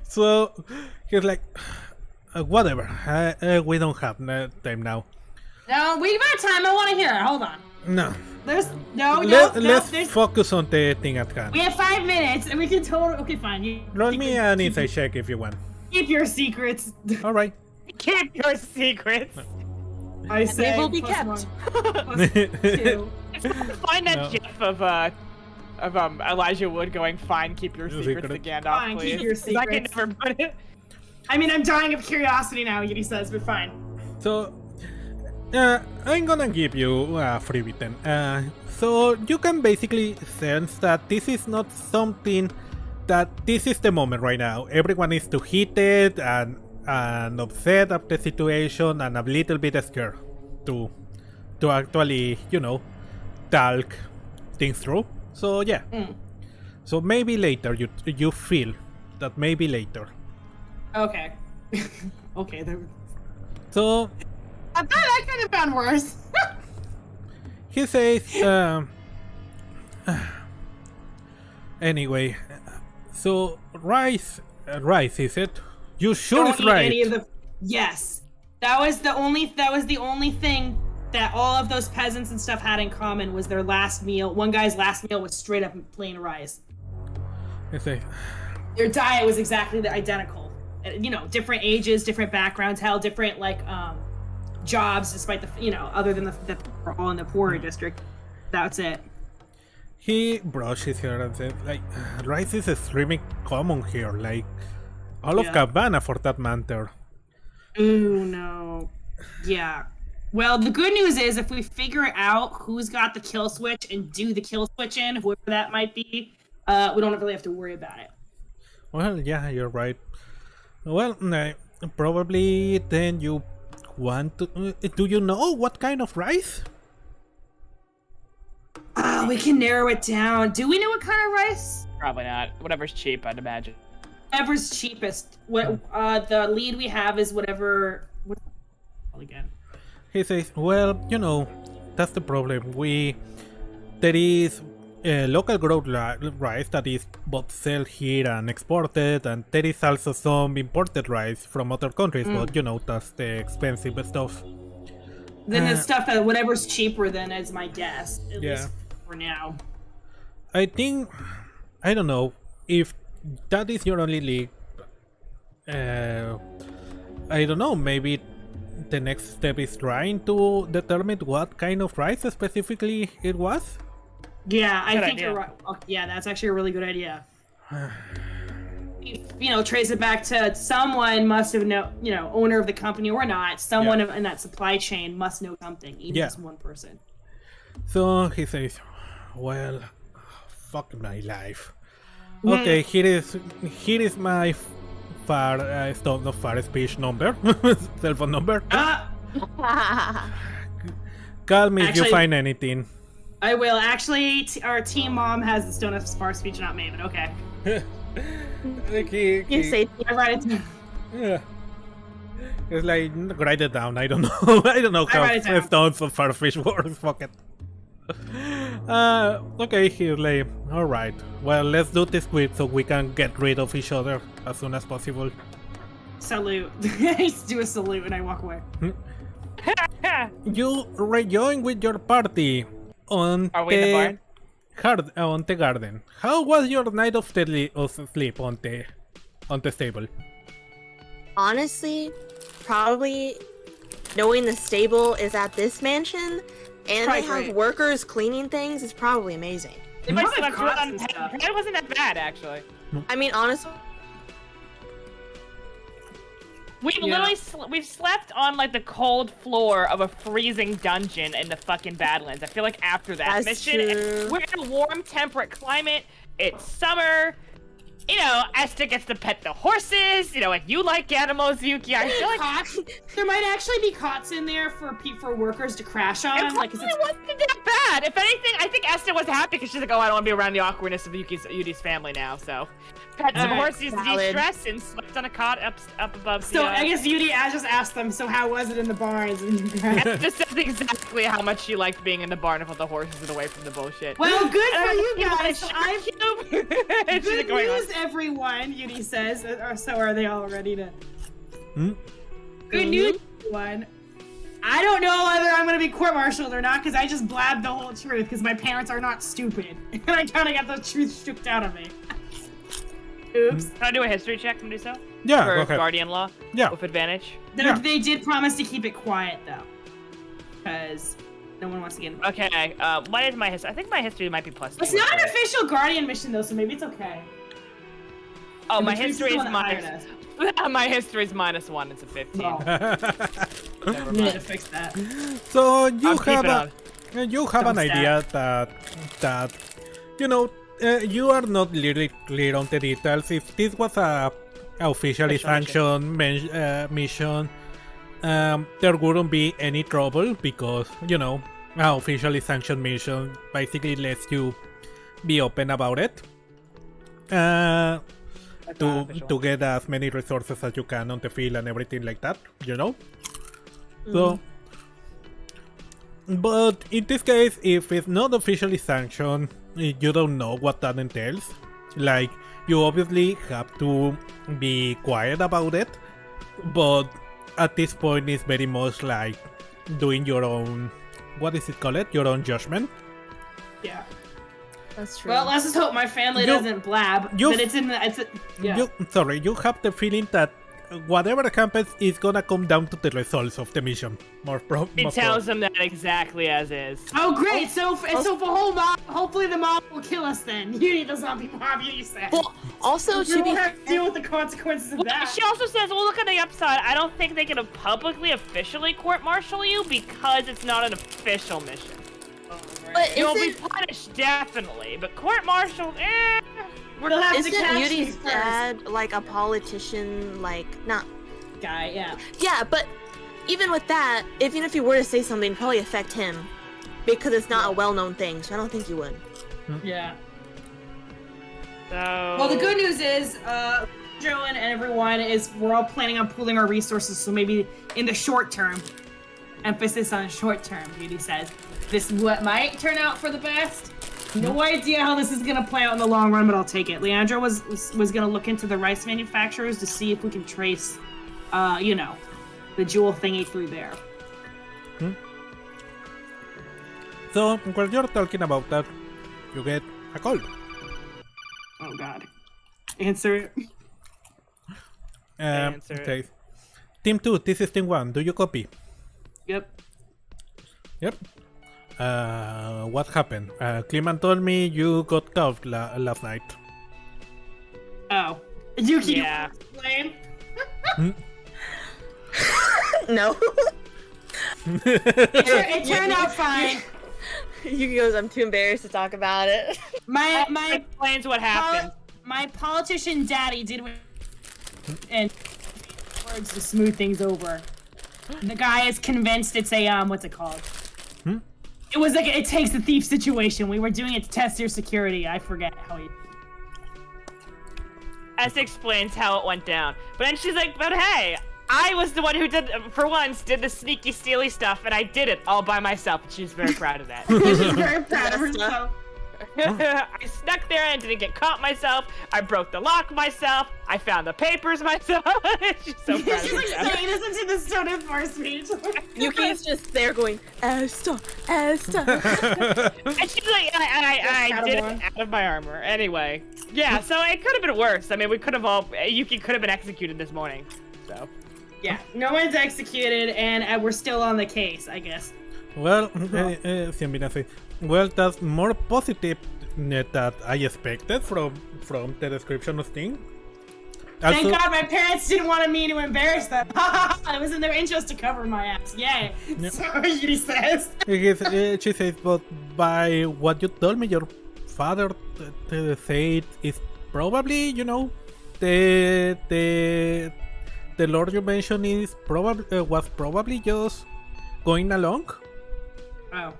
S4: So, he's like, whatever, we don't have time now.
S3: No, we've got time, I want to hear it, hold on.
S4: No.
S3: Let's
S4: focus on the thing at hand.
S3: We have 5 minutes, and we can totally... Okay, fine.
S4: Roll me an insight check if you want.
S3: Keep your secrets.
S4: Alright.
S1: Keep your secrets.
S3: I say
S2: they will be
S3: plus
S2: kept.
S3: 1, plus 2.
S1: Find that gif of Elijah Wood going, fine, keep your secrets to Gandalf,
S3: Fine,
S1: please.
S3: keep your secrets.
S1: I can never put it.
S3: I mean, I'm dying of curiosity now, Yudi says, but fine.
S4: So, I'm gonna give you a freebie then. So you can basically sense that this is not something that this is the moment right now. Everyone is too heated and upset of the situation and a little bit scared to actually, you know, talk things through. So yeah. So maybe later you feel that maybe later.
S3: Okay. Okay.
S4: So
S3: I thought that could have been worse.
S4: he says, anyway, so rice is it? You sure it's right?
S3: Yes, that was the only thing that all of those peasants and stuff had in common was their last meal. One guy's last meal was straight up plain rice.
S4: I say,
S3: their diet was exactly identical. You know, different ages, different backgrounds, hell, different jobs, despite the other than the we're all in the poorer district. That's it.
S4: He brushed his hair and said, like, rice is extremely common here, like all of Cabana for that matter.
S3: Ooh, no. Yeah. Well, the good news is if we figure out who's got the kill switch and do the kill switch in, whoever that might be, we don't really have to worry about it.
S4: Well, yeah, you're right. Well, probably then you want to... do you know what kind of rice?
S3: We can narrow it down. Do we know what kind of rice?
S1: Probably not. Whatever's cheap, I'd imagine.
S3: Whatever's cheapest. What the lead we have is whatever... again.
S4: He says, well, you know, that's the problem. There is local growth rice that is both sold here and exported, and there is also some imported rice from other countries, but you know, that's the expensive stuff.
S3: Then the stuff that whatever's cheaper then is my guess, at least for now.
S4: I think, I don't know, if that is your only lead, I don't know, maybe the next step is trying to determine what kind of rice specifically it was?
S3: Yeah, I think you're right. Oh, yeah, that's actually a really good idea. Trace it back to someone must have owner of the company or not, someone in that supply chain must know something, even just one person.
S4: So he says, well, fuck my life. Okay, here is my far speech number, cell phone number. Call me if you find anything.
S3: I will. Actually, our team mom has the stone of far speech, not me, but okay.
S2: You say
S3: I write it down.
S4: Yeah. It's like, write it down. I don't know. I don't know how
S3: write it down.
S4: stones of Farfish works. Fuck it. Okay, he's like, alright. Well, let's do this quick so we can get rid of each other as soon as possible.
S3: Salute. I just do a salute and I walk away.
S4: You rejoin with your party on
S1: Are we in the barn?
S4: On the garden. How was your night of sleep on the stable?
S2: Honestly, probably knowing the stable is at this mansion and
S3: Probably
S2: they have
S3: great.
S2: workers cleaning things is probably amazing.
S3: They might
S1: Probably
S3: have cots
S1: on
S3: and stuff.
S1: It wasn't that bad, actually.
S2: I mean, honestly,
S1: We've
S3: Yeah.
S1: literally we've slept on like the cold floor of a freezing dungeon in the fucking Badlands. I feel like after that
S2: That's
S1: mission,
S2: true.
S1: we're in a warm, temperate climate. It's summer. You know, Esther gets to pet the horses. You know, like you like animals, Yuki. I feel like
S3: Cots? There might actually be cots in there for workers to crash on.
S1: it
S3: Like,
S1: probably wasn't that bad. If anything, I think Esther was happy because she's like, oh, I don't want to be around the awkwardness of Yudi's family now. So, pet some
S3: Alright,
S1: horses,
S2: valid.
S1: de-stress, and slept on a cot up above.
S3: so
S1: the,
S3: I guess Yudi, I just asked them, so how was it in the barns? And
S1: Esther said exactly how much she liked being in the barn with all the horses and away from the bullshit.
S3: well, good for you
S1: know,
S3: guys. So I've
S1: She's
S3: good
S1: like, going on.
S3: news, everyone. Yudi says, or so are they all ready to?
S4: Hmm?
S3: Good news, everyone. I don't know whether I'm gonna be court-martialed or not because I just blabbed the whole truth because my parents are not stupid and I kind of got the truth shook out of me. Oops.
S1: Can I do a history check, Meduso?
S4: Yeah,
S1: For
S4: go ahead.
S1: Guardian Law?
S4: Yeah.
S1: With advantage?
S4: Yeah.
S3: They did promise to keep it quiet though, because no one wants to get involved.
S1: Okay, what is my history? I think my history might be plus 2.
S3: It's not an official Guardian mission though, so maybe it's okay.
S1: Oh,
S3: And
S1: my
S3: Patrice
S1: history
S3: the
S1: is
S3: one that hired
S1: minus.
S3: us.
S1: My history is -1. It's a 15.
S3: No,
S1: Never
S3: we need
S1: mind.
S3: to fix that.
S4: So you
S1: I'll
S4: have
S1: keep it
S4: an
S3: Don't
S4: idea that you know you are not really clear on the details. If this was a officially
S1: Official
S4: sanctioned mission, there wouldn't be any trouble because you know an officially sanctioned mission basically lets you be open about it.
S1: That's not official.
S4: To get as many resources as you can on the field and everything like that, you know? So, but in this case, if it's not officially sanctioned, you don't know what that entails. Like, you obviously have to be quiet about it, but at this point it's very much like doing your own, what is it called? Your own judgment.
S3: Yeah.
S2: that's true.
S3: Well, let's just hope my family
S4: You-
S3: doesn't blab.
S4: you-
S3: That it's in the. Yeah.
S4: You have the feeling that whatever happens is gonna come down to the results of the mission.
S1: It tells them that exactly as is.
S3: Oh, great! So for whole mob, hopefully the mob will kill us then. Yudi the zombie mob, Yudi said.
S2: well, also
S3: we
S2: to be
S3: won't have to deal with the consequences of
S1: Well,
S3: that.
S1: she also says, well, look at the upside. I don't think they can publicly officially court-martial you because it's not an official mission.
S2: but
S1: You'll be
S2: isn't
S1: punished, definitely, but court-martial,
S3: We'll have to
S2: isn't
S3: catch you
S2: Yudi's
S3: first.
S2: dad like a politician? Like not.
S3: Guy, yeah.
S2: Yeah, but even with that, even if you were to say something, it'd probably affect him because it's not a well-known thing. So I don't think you would.
S3: Yeah.
S1: So...
S3: Well, the good news is, Joe and everyone we're all planning on pooling our resources, so maybe in the short term, emphasis on short term, Yudi says, this might turn out for the best. No idea how this is gonna play out in the long run, but I'll take it. Leandro was gonna look into the rice manufacturers to see if we can trace, you know, the jewel thingy through there.
S4: So while you're talking about that, you get a call.
S3: Oh God. Answer it.
S1: Answer it.
S4: Okay. Team 2, this is Team 1. Do you copy?
S3: Yep.
S4: Yep. What happened? Kliman told me you got cuffed last night.
S3: Oh. Yuki,
S1: Yeah.
S3: explain.
S2: No.
S3: It turned out fine.
S2: Yuki goes, I'm too embarrassed to talk about it.
S3: My
S1: Explains what happened.
S3: my politician daddy did and words to smooth things over. The guy is convinced it's a what's it called? It was like it takes the thief situation. We were doing it to test your security. I forget how he.
S1: S explains how it went down. But then she's like, but hey, I was the one who did, for once, did the sneaky, steely stuff, and I did it all by myself. She's very proud of that.
S3: She's very proud of herself.
S1: I snuck there and didn't get caught myself. I broke the lock myself. I found the papers myself. She's so proud
S3: She's
S1: of
S3: like
S1: herself.
S3: saying this into the Stone Force speech.
S2: Yuki's just there going, Asta.
S1: And she's like, I did it out of my armor. Anyway, yeah, so it could have been worse. I mean, Yuki could have been executed this morning, so.
S3: Yeah, no one's executed, and we're still on the case, I guess.
S4: Well, Ciambina says, well, that's more positive that I expected from the description of thing.
S3: Thank God my parents didn't want me to embarrass them. It was in their interest to cover my ass. Yay.
S4: Yep.
S3: So Yuri says.
S4: She says, but by what you told me, your father said is probably, you know, the Lord you mentioned is was probably just going along.
S3: Oh,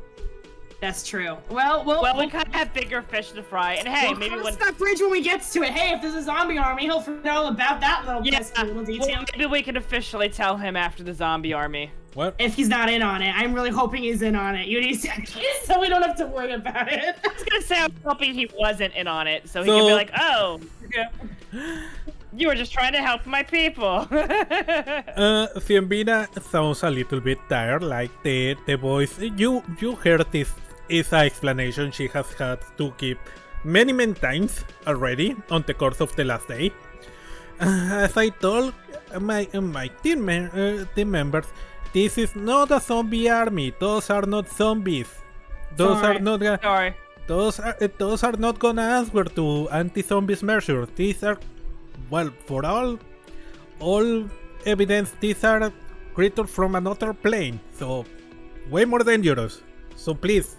S3: that's true.
S1: We kind of have bigger fish to fry, and hey, maybe
S3: cross
S1: when
S3: that bridge when we get to it. Hey, if there's a zombie army, he'll forget all about that little little detail.
S1: Well, maybe we can officially tell him after the zombie army.
S4: What?
S3: If he's not in on it, I'm really hoping he's in on it. Yuri said, so we don't have to worry about it.
S1: I was gonna say I was hoping he wasn't in on it, so he could be like, "Oh, you were just trying to help my people."
S4: Ciambina sounds a little bit tired, like the voice. You heard this is an explanation she has had to give many times already on the course of the last day. As I told my team members, this is not a zombie army. Those are not zombies. Those are not gonna answer to anti-zombies measures. These are, well, for all evidence, these are creatures from another plane, so way more dangerous. So please,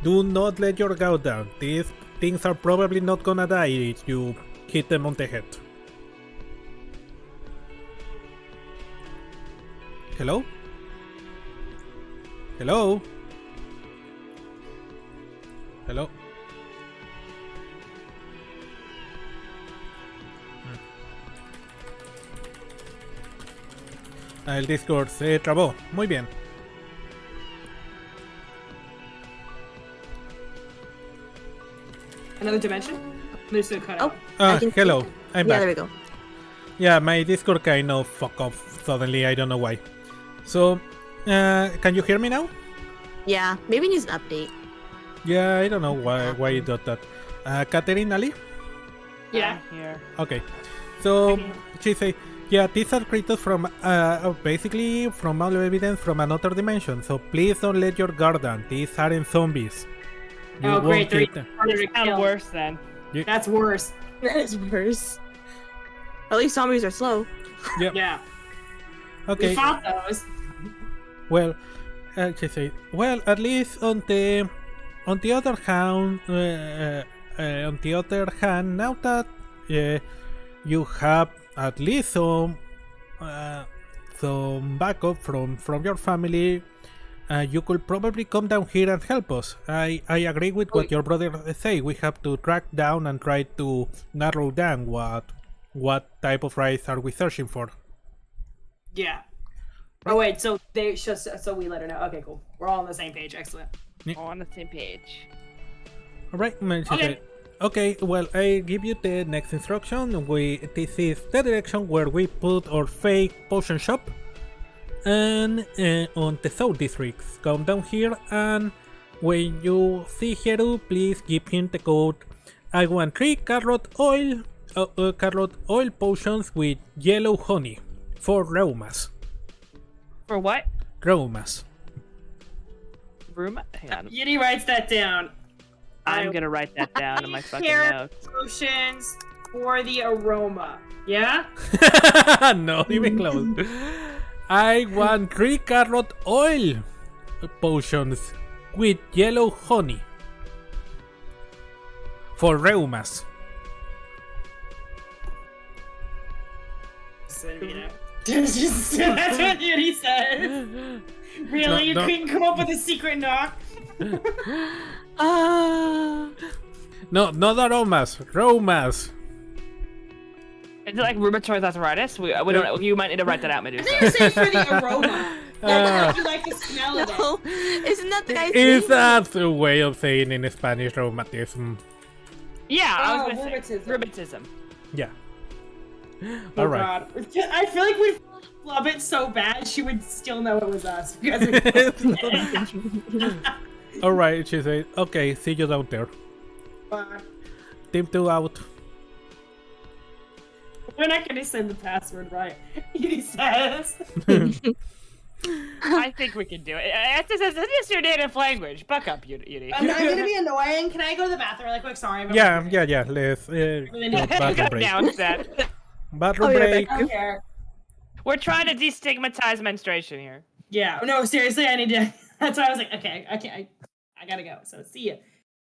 S4: do not let your guard down. These things are probably not gonna die if you hit them on the head. Hello? Hello? Hello? El Discord se trabó. Muy bien.
S3: Another dimension? There's a cutout.
S4: Hello. I'm back.
S2: There we go.
S4: Yeah, my Discord kind of fucked off suddenly. I don't know why. So, can you hear me now?
S2: Yeah, maybe it needs an update.
S4: Yeah, I don't know why it does that. Catherine Ali?
S3: Yeah.
S1: Here.
S4: Okay. So, she say, yeah, these are creatures from, basically, from all evidence from another dimension. So please don't let your guard down. These aren't zombies. You
S3: Oh, great.
S4: won't get them.
S3: Harder to
S1: Kind of
S3: kill.
S1: worse then.
S3: That's worse.
S2: That is worse. At least zombies are slow.
S4: Yep.
S3: Yeah.
S4: Okay.
S3: We fought those.
S4: Well, she say, well, at least on the other hand, now that you have at least some backup from your family, you could probably come down here and help us. I agree with what your brother say. We have to track down and try to narrow down what type of rights are we searching for.
S3: Yeah. Oh wait, so so we let her know. Okay, cool. We're all on the same page. Excellent.
S1: All on the same page.
S4: All right,
S3: Okay.
S4: Okay, well, I give you the next instruction. This is the direction where we put our fake potion shop, and on the south districts. Come down here, and when you see Heru, please give him the code. I want 3 carrot oil potions with yellow honey for rheumas.
S1: For what?
S4: Rheumas.
S1: Room? Hang on.
S3: Yuri writes that down.
S1: I'm gonna write that down in my fucking
S3: Carrot
S1: notes.
S3: potions for the aroma. Yeah?
S4: Not even close. I want 3 carrot oil potions with yellow honey for rheumas.
S3: So, you know. That's what Yuri says. Really? You couldn't come up with a secret knock?
S4: No, not aromas, rheumas.
S1: Is it like rheumatoid arthritis? We don't. You might need to write that out, Medusa.
S3: I think it's for the aroma. Like you like the smell of it.
S2: No, isn't that the guy's
S4: Is
S2: name?
S4: that a way of saying in Spanish rheumatism?
S1: Yeah, I was
S3: Oh,
S1: gonna say rheumatism.
S4: Yeah.
S3: Oh,
S4: All right.
S3: God. I feel like we'd love it so bad she would still know it was us. Because
S4: All right, she said. Okay, see you down there. Team 2 out.
S3: We're not gonna send the password, right? He says.
S1: I think we can do it. It's just your native language. Buck up, Yudi.
S3: I'm gonna be annoying. Can I go to the bathroom really quick? Sorry.
S4: Yeah. Let's battle break.
S1: Announce that.
S4: Battle break.
S3: I don't care.
S1: We're trying to destigmatize menstruation here.
S3: Yeah. No, seriously, I need to. That's why I was like, okay, I can't. I gotta go. So see ya.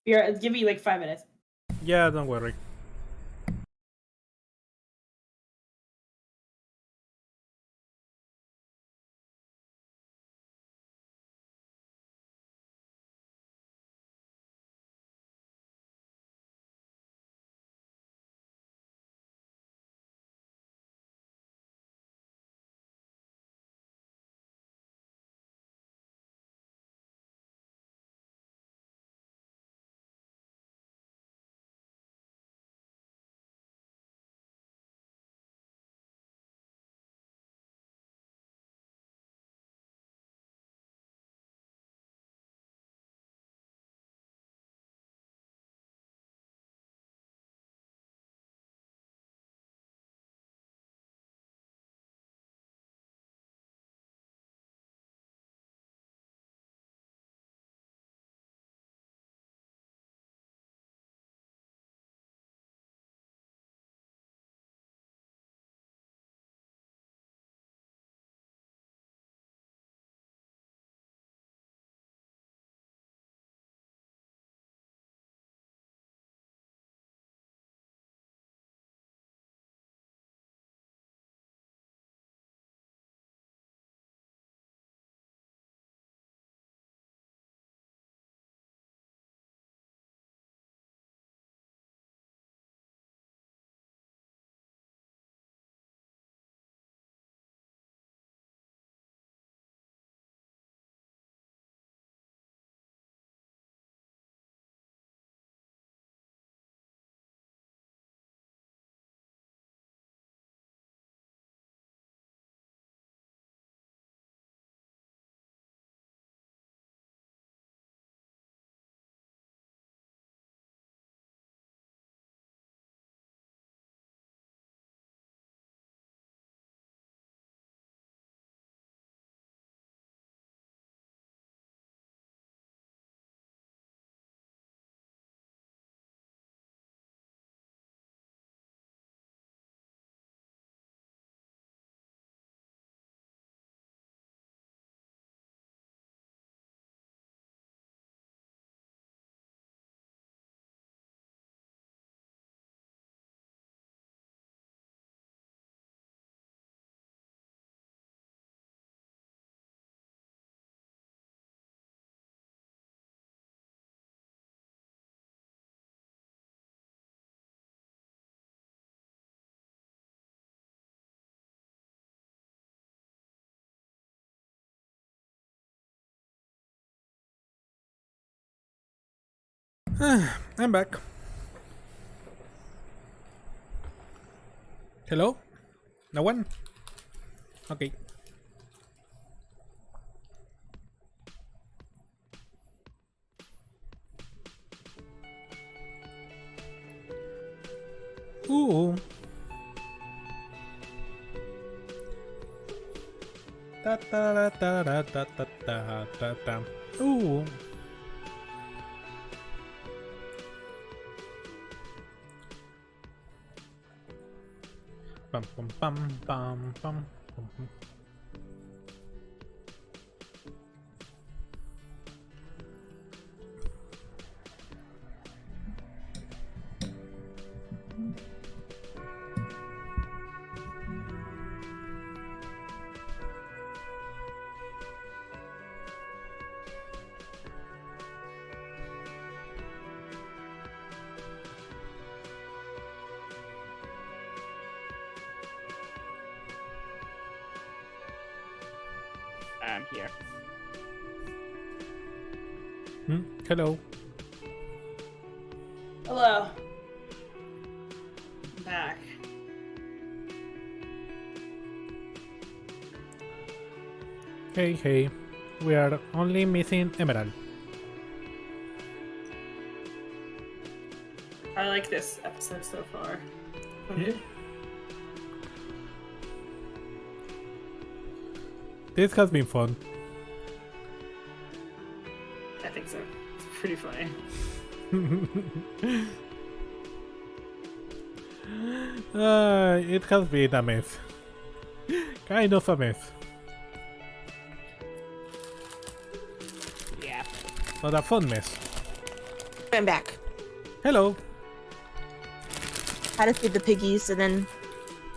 S3: Here, give me like 5 minutes.
S4: Yeah, don't worry. I'm back. Hello? No one? Okay. Ooh. Da da da da da da da da da. Ooh. Bum bum bum bum bum bum.
S1: I'm here.
S4: Hello.
S3: Hello. I'm back.
S4: Hey. We are only missing Emerald.
S3: I like this episode so far. Okay.
S4: This has been fun.
S3: I think so. It's pretty funny.
S4: It has been a mess. Kind of a mess.
S1: Yeah.
S4: But a fun mess.
S2: I'm back.
S4: Hello.
S2: Had to feed the piggies, and then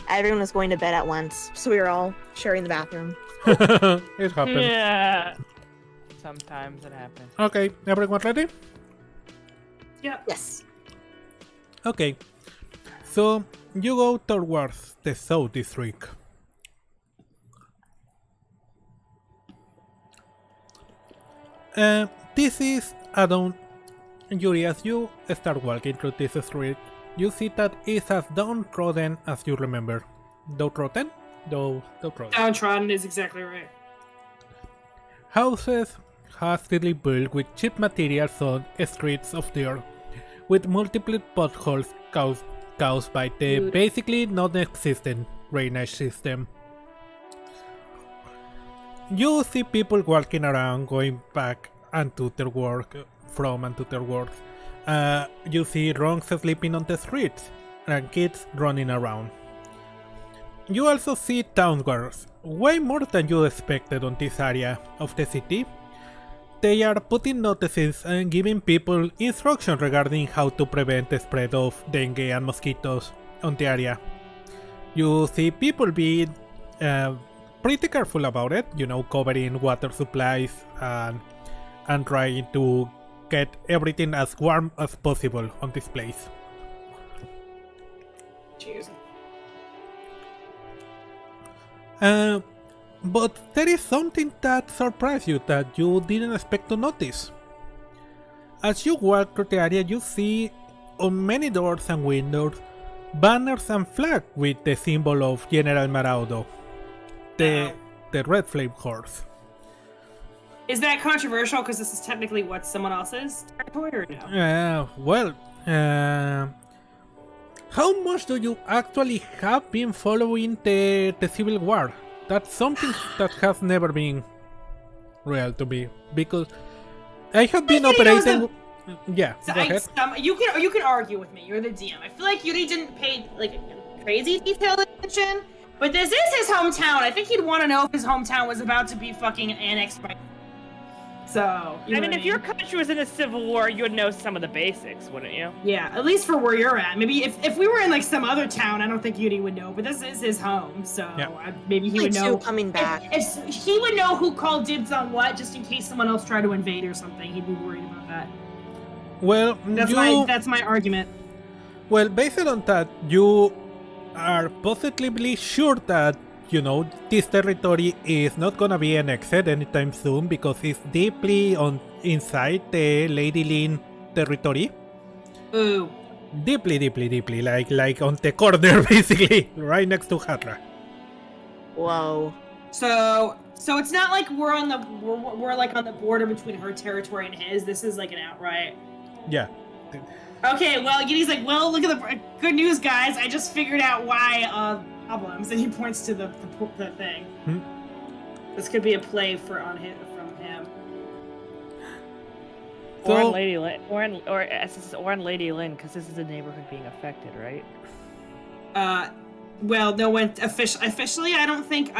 S2: everyone was going to bed at once, so we were all sharing the bathroom.
S4: It happened.
S1: Yeah. Sometimes it happens.
S4: Okay, everyone ready?
S3: Yeah.
S2: Yes.
S4: Okay. So, you go towards the South District. This is a down... Yuri, as you start walking through this street, you see that it's as downtrodden as you remember. Downtrodden? Downtrodden.
S3: Downtrodden is exactly right.
S4: Houses hastily built with cheap materials on streets of dirt, with multiple potholes caused by the basically non-existent drainage system. You see people walking around, going back and to their work, from and to their work. You see drunks sleeping on the streets, and kids running around. You also see town guards, way more than you expected on this area of the city. They are putting notices and giving people instruction regarding how to prevent the spread of dengue and mosquitoes on the area. You see people being pretty careful about it, you know, covering water supplies and trying to get everything as warm as possible on this place.
S3: Cheers.
S4: But there is something that surprised you that you didn't expect to notice. As you walk through the area, you see on many doors and windows banners and flags with the symbol of General Maraudo, the Red Flame Horse.
S3: Is that controversial because this is technically what someone else's territory or no?
S4: How much do you actually have been following the Civil War? That's something that has never been real to me, because I have been operating. Yeah,
S3: so
S4: go ahead.
S3: You can argue with me. You're the DM. I feel like Yuri didn't pay like crazy detailed attention, but this is his hometown. I think he'd want to know if his hometown was about to be fucking annexed by. So,
S1: I mean, if your country was in a civil war, you would know some of the basics, wouldn't you?
S3: Yeah, at least for where you're at. Maybe if we were in like some other town, I don't think Yuri would know, but this is his home, so maybe he would know.
S2: Coming back.
S3: If he would know who called dibs on what, just in case someone else tried to invade or something, he'd be worried about that.
S4: Well,
S3: that's my argument.
S4: Well, based on that, you are positively sure that, you know, this territory is not gonna be annexed anytime soon because it's deeply inside the Lady Lynn territory.
S3: Ooh.
S4: Deeply, like on the corner, basically, right next to Hatra.
S2: Whoa.
S3: So it's not like we're like on the border between her territory and his. This is like an outright.
S4: Yeah.
S3: Okay, well, Yuri's like, well, look at the good news, guys. I just figured out why problems, and he points to the thing. This could be a play from him.
S1: So, or on Lady Lynn, or on Lady Lynn, because this is a neighborhood being affected, right?
S3: Well, no one officially. I don't think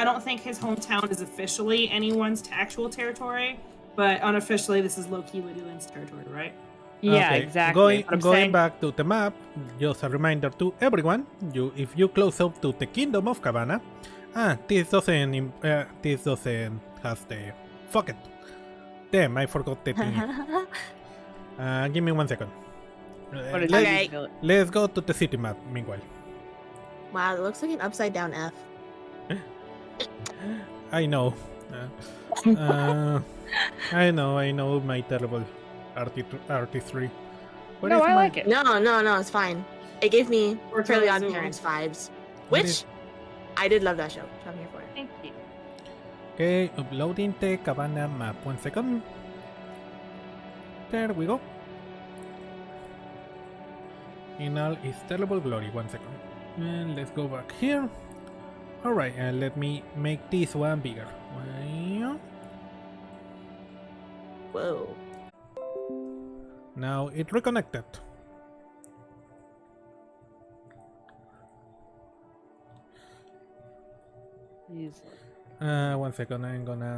S3: his hometown is officially anyone's actual territory, but unofficially, this is low-key Lady Lynn's territory, right?
S1: Yeah,
S4: okay.
S1: exactly.
S4: Going back to the map, just a reminder to everyone: if you close up to the Kingdom of Cabana, this doesn't have the fuck it. Damn, I forgot the thing. Give me 1 second. Let's go to the city map. Meanwhile.
S2: Wow, it looks like an upside down F.
S4: I know. I know my terrible RT3. What
S1: No,
S4: is
S1: I
S4: my-
S1: like it.
S2: No, it's fine. It gave me
S3: Or
S2: Fairly Odd
S3: Zoom.
S2: Parents vibes,
S4: What
S2: which
S4: is-
S2: I did love that show. So I'm here for it.
S1: Thank you.
S4: Okay, uploading the Cabana map. 1 second. There we go. In all its terrible glory. 1 second. And let's go back here. Alright, and let me make this one bigger.
S2: Whoa.
S4: Now it reconnected.
S1: He's
S4: 1 second, I'm gonna